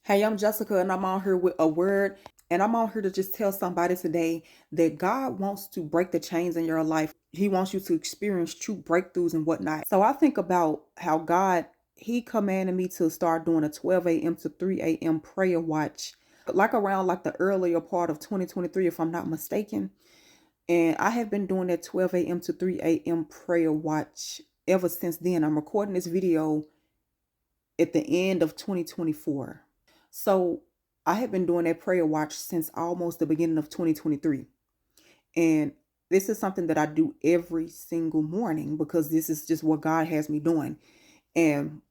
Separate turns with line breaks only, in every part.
Hey, I'm Jessica, and I'm on here with a word. And I'm on here to just tell somebody today that God wants to break the chains in your life. He wants you to experience true breakthroughs and whatnot. So I think about how God, He commanded me to start doing a 12 a.m. to 3 a.m. prayer watch, like around like the earlier part of 2023, if I'm not mistaken. And I have been doing that 12 a.m. to 3 a.m. prayer watch ever since then. I'm recording this video at the end of 2024. So I have been doing that prayer watch since almost the beginning of 2023. And this is something that I do every single morning because this is just what God has me doing. And,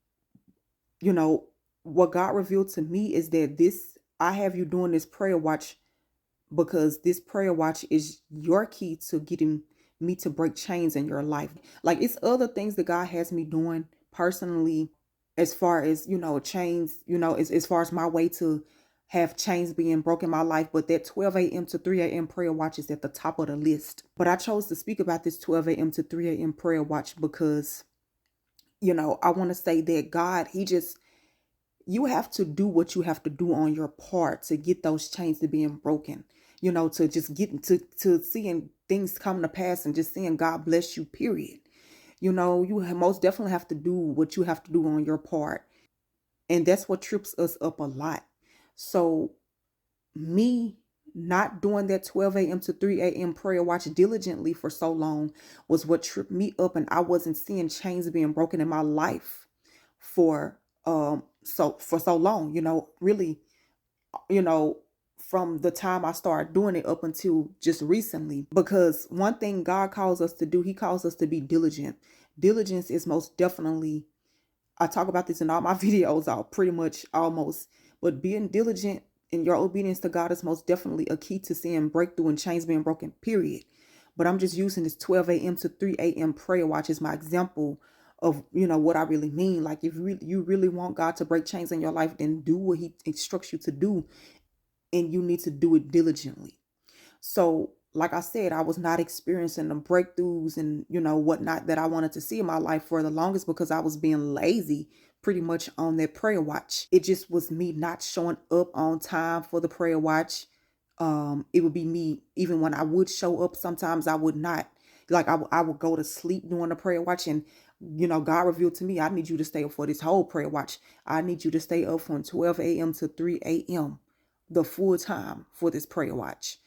you know, what God revealed to me is that I have you doing this prayer watch because this prayer watch is your key to getting me to break chains in your life. Like it's other things that God has me doing personally as far as, chains, as far as my way to have chains being broken in my life. But that 12 a.m. to 3 a.m. prayer watch is at the top of the list. But I chose to speak about this 12 a.m. to 3 a.m. prayer watch because, I want to say that God, you have to do what you have to do on your part to get those chains to being broken, to just get to seeing things come to pass and just seeing God bless you, period. Most definitely have to do what you have to do on your part. And that's what trips us up a lot. So me not doing that 12 a.m. to 3 a.m. prayer watch diligently for so long was what tripped me up, and I wasn't seeing chains being broken in my life for so long, really, you know, from the time I started doing it up until just recently. Because one thing God calls us to do, He calls us to be diligent. Diligence is most definitely, I talk about this in all my videos, all pretty much almost, but being diligent in your obedience to God is most definitely a key to seeing breakthrough and chains being broken, period. But I'm just using this 12 a.m. to 3 a.m. prayer watch as my example of, what I really mean. Like if you really want God to break chains in your life, then do what He instructs you to do, and you need to do it diligently. So, like I said, I was not experiencing the breakthroughs and, whatnot that I wanted to see in my life for the longest because I was being lazy pretty much on that prayer watch. It just was me not showing up on time for the prayer watch. It would be me, even when I would show up, sometimes I would not. Like I would go to sleep during the prayer watch, and God revealed to me, I need you to stay up for this whole prayer watch. I need you to stay up from 12 a.m. to 3 a.m. the full time for this prayer watch.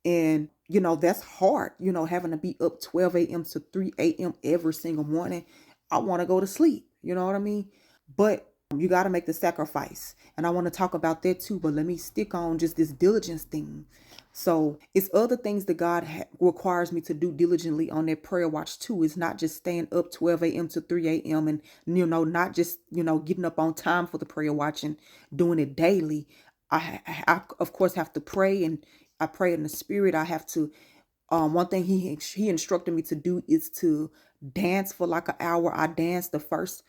And, that's hard, having to be up 12 a.m. to 3 a.m. every single morning. I want to go to sleep. You know what I mean? But you got to make the sacrifice. And I want to talk about that too. But let me stick on just this diligence thing. So it's other things that God requires me to do diligently on that prayer watch too. It's not just staying up 12 a.m. to 3 a.m. and, not just, getting up on time for the prayer watch and doing it daily. I of course have to pray, and I pray in the spirit. I have to, one thing he instructed me to do is to dance for like an hour. I danced the first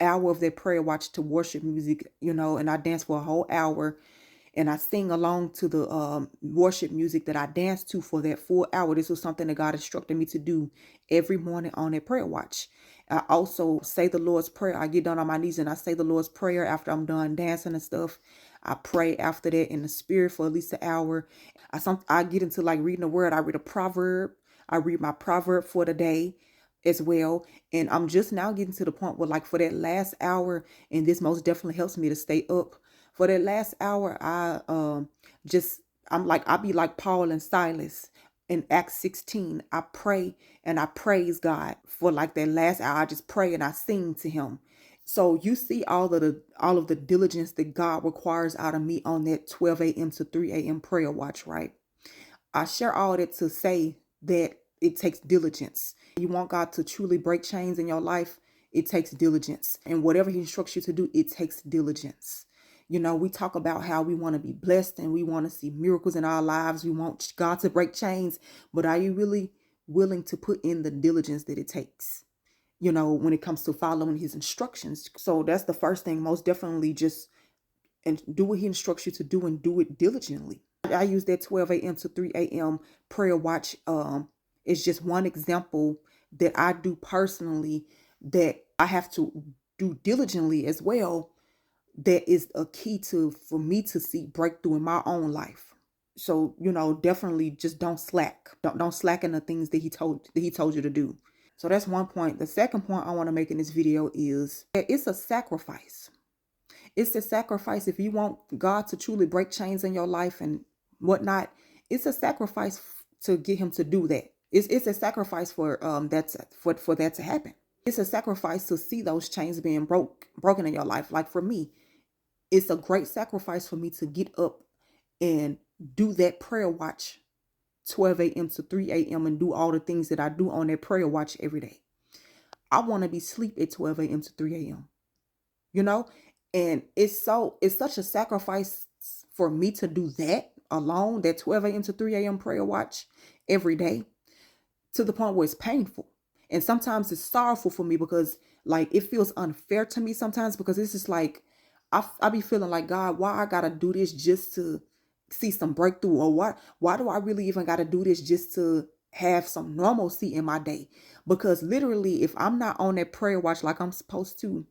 hour of that prayer watch to worship music, and I danced for a whole hour, and I sing along to the worship music that I danced to for that full hour. This was something that God instructed me to do every morning on that prayer watch. I also say the Lord's Prayer. I get down on my knees and I say the Lord's Prayer after I'm done dancing and stuff. I pray after that in the spirit for at least an hour. I get into like reading the word. I read a proverb. I read my proverb for the day as well. And I'm just now getting to the point where like for that last hour, and this most definitely helps me to stay up. For that last hour, I'll be like Paul and Silas in Acts 16. I pray and I praise God for like that last hour. I just pray and I sing to Him. So you see all of the diligence that God requires out of me on that 12 a.m. to 3 a.m. prayer watch, right? I share all that to say that it takes diligence. You want God to truly break chains in your life, it takes diligence. And whatever He instructs you to do, it takes diligence. We talk about how we want to be blessed and we want to see miracles in our lives. We want God to break chains, but are you really willing to put in the diligence that it takes? When it comes to following His instructions. So that's the first thing, most definitely just and do what He instructs you to do and do it diligently. I use that 12 a.m. to 3 a.m. prayer watch. It's just one example that I do personally that I have to do diligently as well, that is a key to for me to see breakthrough in my own life. So, definitely just don't slack. Don't slack in the things that he told you to do. So that's one point. The second point I want to make in this video is that it's a sacrifice. It's a sacrifice if you want God to truly break chains in your life and whatnot. It's a sacrifice to get him to do that. It's a sacrifice for for that to happen. It's a sacrifice to see those chains being broken in your life. Like for me, it's a great sacrifice for me to get up and do that prayer watch 12 a.m. to 3 a.m. and do all the things that I do on that prayer watch every day. I want to be asleep at 12 a.m. to 3 a.m. You know? And it's such a sacrifice for me to do that alone, that 12 a.m. to 3 a.m. prayer watch every day, to the point where it's painful. And sometimes it's sorrowful for me because like it feels unfair to me sometimes, because it's just like I be feeling like, God, why I gotta do this just to see some breakthrough? Or why do I really even gotta do this just to have some normalcy in my day? Because literally, if I'm not on that prayer watch like I'm supposed to,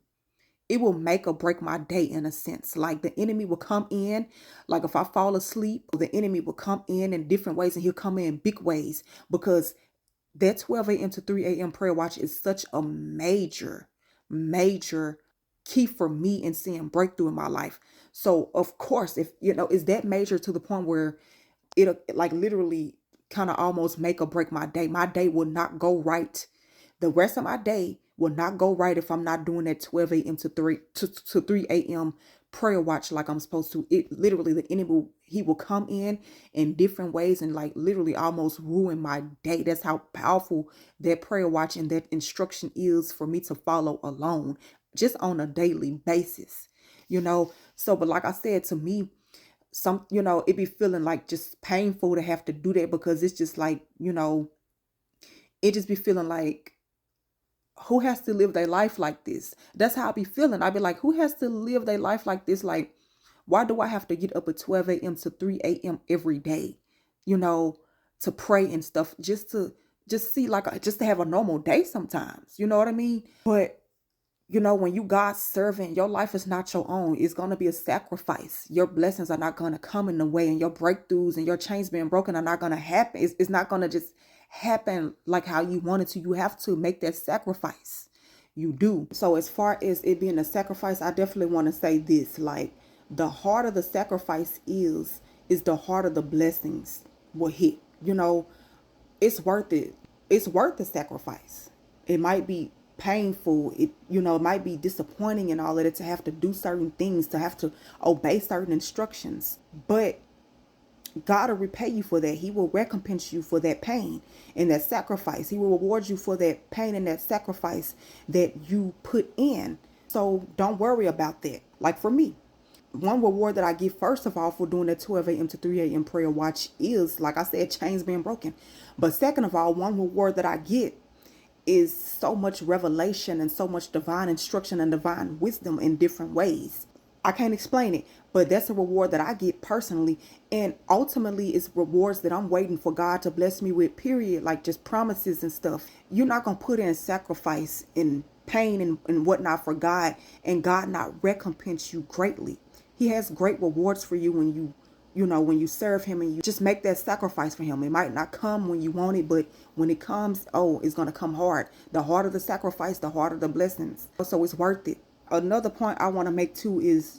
it will make or break my day in a sense. Like the enemy will come in, like if I fall asleep, the enemy will come in different ways, and he'll come in big ways, because that 12 a.m. to 3 a.m. prayer watch is such a major, major key for me in seeing breakthrough in my life. So of course, if is that major to the point where it'll like literally kind of almost make or break my day. My day will not go right. The rest of my day will not go right if I'm not doing that 12 a.m. to 3 a.m. prayer watch like I'm supposed to. It literally, the enemy he will come in different ways and like literally almost ruin my day. That's how powerful that prayer watch and that instruction is for me to follow alone, just on a daily basis. So, but like I said, to me, it be feeling like just painful to have to do that, because it's just like, it just be feeling like, who has to live their life like this? That's how I be feeling. I be like, who has to live their life like this? Like, why do I have to get up at 12 a.m. to 3 a.m. every day, to pray and stuff, just see like just to have a normal day sometimes, you know what I mean? But when you God's servant, your life is not your own. It's going to be a sacrifice. Your blessings are not going to come in the way, and your breakthroughs and your chains being broken are not going to happen. It's not going to just happen like how you want it to. You have to make that sacrifice. You do. So as far as it being a sacrifice, I definitely want to say this, like the harder the sacrifice is the harder the blessings will hit. It's worth it. It's worth the sacrifice. It might be painful. It might be disappointing and all of it, to have to do certain things, to have to obey certain instructions. But God will repay you for that. He will recompense you for that pain and that sacrifice. He will reward you for that pain and that sacrifice that you put in. So don't worry about that. Like for me, one reward that I get, first of all, for doing that 12 a.m. to 3 a.m. prayer watch is, like I said, chains being broken. But second of all, one reward that I get is so much revelation and so much divine instruction and divine wisdom in different ways. I can't explain it, but that's a reward that I get personally. And ultimately, it's rewards that I'm waiting for God to bless me with, period. Like just promises and stuff. You're not going to put in sacrifice and pain and whatnot for God, and God not recompense you greatly. He has great rewards for you when you serve him and you just make that sacrifice for him. It might not come when you want it, but when it comes, it's going to come hard. The harder the sacrifice, the harder the blessings. So it's worth it. Another point I want to make too is,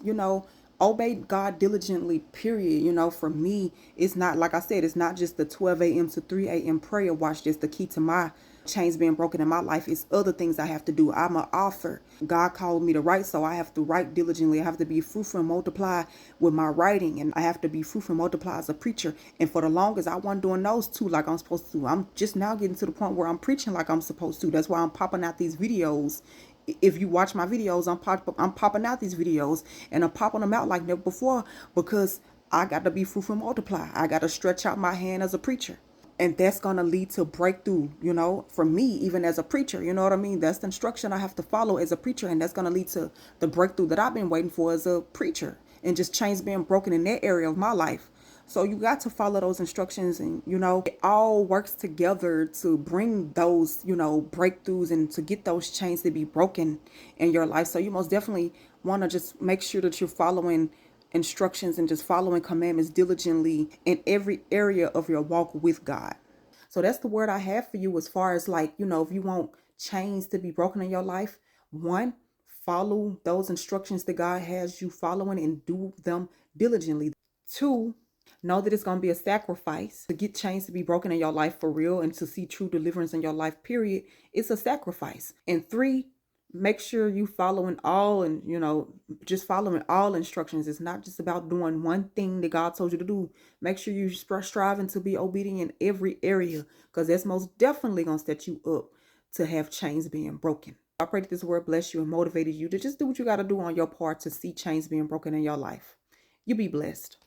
obey God diligently, period. For me, it's not, like I said, it's not just the 12 a.m. to 3 a.m. prayer watch that's the key to my chains being broken in my life. It's other things I have to do. I'm an author. God called me to write, so I have to write diligently. I have to be fruitful and multiply with my writing, and I have to be fruitful and multiply as a preacher. And for the longest, I wasn't doing those two like I'm supposed to. I'm just now getting to the point where I'm preaching like I'm supposed to. That's why I'm popping out these videos. If you watch my videos, I'm popping out these videos, and I'm popping them out like never before, because I got to be fruitful and multiply. I got to stretch out my hand as a preacher. And that's going to lead to breakthrough, for me, even as a preacher, you know what I mean? That's the instruction I have to follow as a preacher. And that's going to lead to the breakthrough that I've been waiting for as a preacher, and just chains being broken in that area of my life. So you got to follow those instructions, and, it all works together to bring those, breakthroughs and to get those chains to be broken in your life. So you most definitely want to just make sure that you're following instructions and just following commandments diligently in every area of your walk with God. So that's the word I have for you as far as like, if you want chains to be broken in your life, one, follow those instructions that God has you following and do them diligently. Two, know that it's going to be a sacrifice to get chains to be broken in your life for real and to see true deliverance in your life, period. It's a sacrifice. And three, make sure you following all and, just following all instructions. It's not just about doing one thing that God told you to do. Make sure you striving to be obedient in every area, because that's most definitely going to set you up to have chains being broken. I pray that this word bless you and motivated you to just do what you got to do on your part to see chains being broken in your life. You be blessed.